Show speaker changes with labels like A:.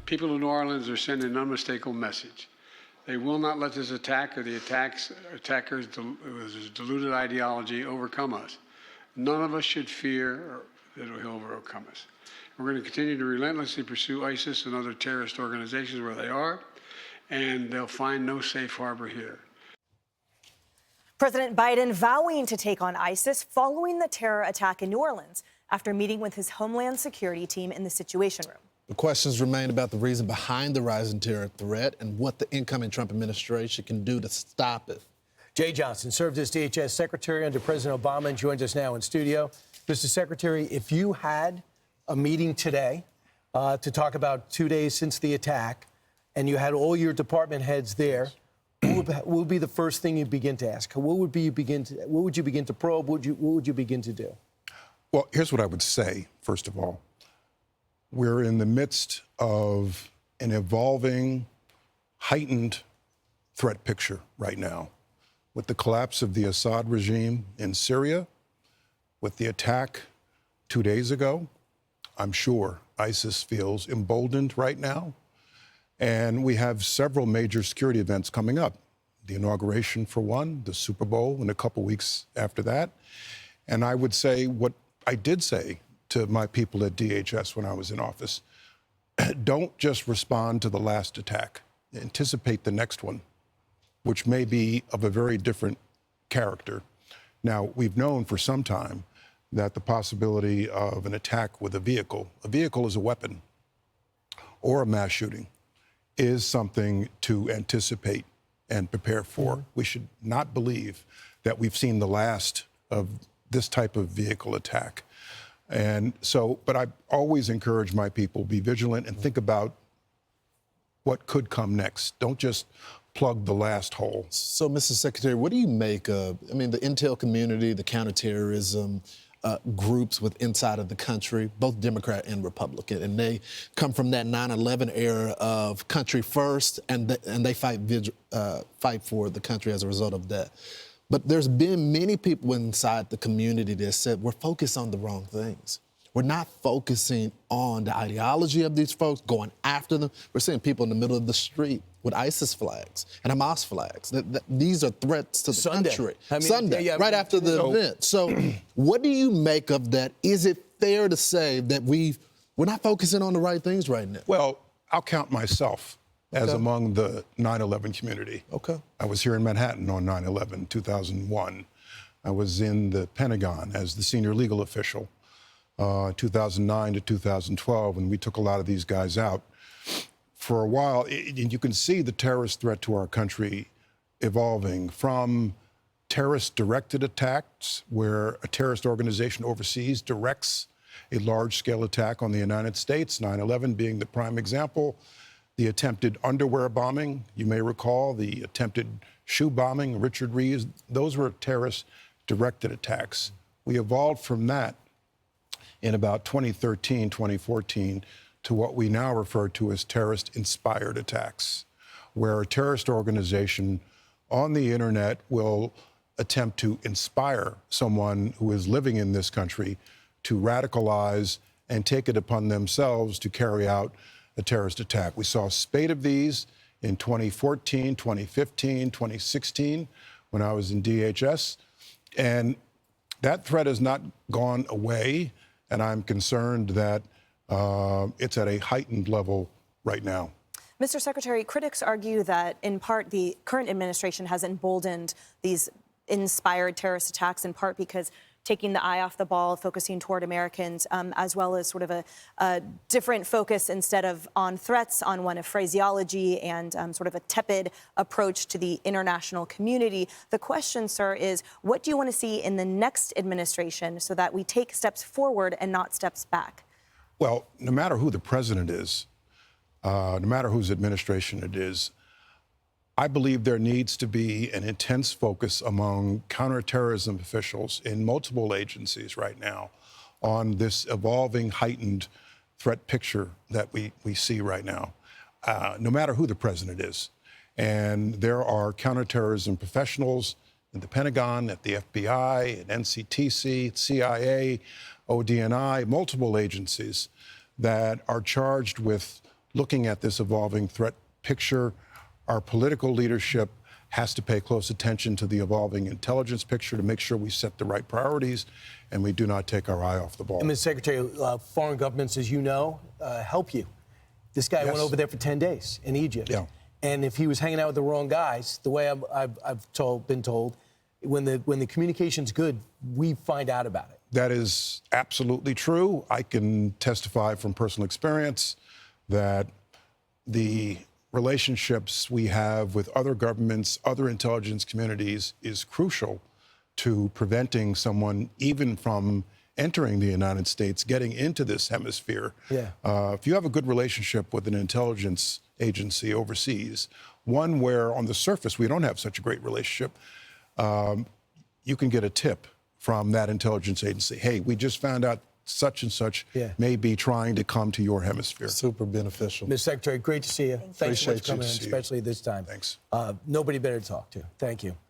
A: People in New Orleans are sending an unmistakable message. They will not let this attack or the attackers' deluded ideology overcome us. None of us should fear that he'll overcome us. We're going to continue to relentlessly pursue ISIS and other terrorist organizations where they are, and they'll find no safe harbor here.
B: President Biden vowing to take on ISIS following the terror attack in New Orleans after meeting with his Homeland Security team in the Situation Room.
C: The questions remain about the reason behind the rising terror threat and what the incoming Trump administration can do to stop it.
D: Jeh Johnson served as DHS Secretary under President Obama and joins us now in studio. Mr. Secretary, if you had a meeting today to talk about 2 days since the attack and you had all your department heads there, what would be the first thing you begin to ask? What would you begin to probe? What would you begin to do?
E: Well, here's what I would say, first of all. We're in the midst of an evolving, heightened threat picture right now. With the collapse of the Assad regime in Syria, with the attack 2 days ago, I'm sure ISIS feels emboldened right now. And we have several major security events coming up. The inauguration, for one, the Super Bowl in a couple weeks after that. And I would say what I did say to my people at DHS when I was in office, don't just respond to the last attack. Anticipate the next one, which may be of a very different character. Now, we've known for some time that the possibility of an attack with a vehicle is a weapon, or a mass shooting, is something to anticipate and prepare for. We should not believe that we've seen the last of this type of vehicle attack. And so, but I always encourage my people, be vigilant and think about what could come next. Don't just plug the last hole.
C: So, Mr. Secretary, what do you make of, the intel community, the counterterrorism groups inside of the country, both Democrat and Republican, and they come from that 9/11 era of country first, and they fight for the country as a result of that. But there's been many people inside the community that said we're focused on the wrong things. We're not focusing on the ideology of these folks, going after them. We're seeing people in the middle of the street with ISIS flags and Hamas flags. These are threats to the country. Sunday, right after the event. So what do you make of that? Is it fair to say that we're not focusing on the right things right now?
E: Well, I'll count myself as among the 9/11 community.
C: Okay.
E: I was here in Manhattan on 9/11, 2001. I was in the Pentagon as the senior legal official, 2009 to 2012, when we took a lot of these guys out. For a while, and you can see the terrorist threat to our country evolving from terrorist-directed attacks, where a terrorist organization overseas directs a large-scale attack on the United States, 9/11 being the prime example. The attempted underwear bombing, you may recall, the attempted shoe bombing, Richard Reeves, those were terrorist-directed attacks. We evolved from that in about 2013, 2014, to what we now refer to as terrorist-inspired attacks, where a terrorist organization on the internet will attempt to inspire someone who is living in this country to radicalize and take it upon themselves to carry out a terrorist attack. We saw a spate of these in 2014, 2015, 2016, when I was in DHS. And that threat has not gone away, and I'm concerned that it's at a heightened level right now.
B: Mr. Secretary, critics argue that, in part, the current administration has emboldened these inspired terrorist attacks, in part because taking the eye off the ball, focusing toward Americans, as well as sort of a different focus instead of on threats, on one of phraseology and sort of a tepid approach to the international community. The question, sir, is what do you want to see in the next administration so that we take steps forward and not steps back?
E: Well, no matter who the president is, no matter whose administration it is, I believe there needs to be an intense focus among counterterrorism officials in multiple agencies right now on this evolving, heightened threat picture that we see right now, no matter who the president is. And there are counterterrorism professionals in the Pentagon, at the FBI, at NCTC, CIA, ODNI, multiple agencies that are charged with looking at this evolving threat picture. Our political leadership has to pay close attention to the evolving intelligence picture to make sure we set the right priorities and we do not take our eye off the ball.
D: And Mr. Secretary, foreign governments, as you know, help you. This guy went over there for 10 days in Egypt.
E: Yeah.
D: And if he was hanging out with the wrong guys, the way I've been told, when the communication's good, we find out about it.
E: That is absolutely true. I can testify from personal experience that the relationships we have with other governments, other intelligence communities is crucial to preventing someone even from entering the United States, getting into this hemisphere.
D: Yeah.
E: If you have a good relationship with an intelligence agency overseas, one where on the surface we don't have such a great relationship, you can get a tip from that intelligence agency. Hey, we just found out such and such may be trying to come to your hemisphere.
C: Super beneficial.
D: Ms. Secretary, great to see you. Thanks so much for
E: Appreciate you.
D: coming in, especially this time.
E: Thanks.
D: Nobody better to talk to. Thank you.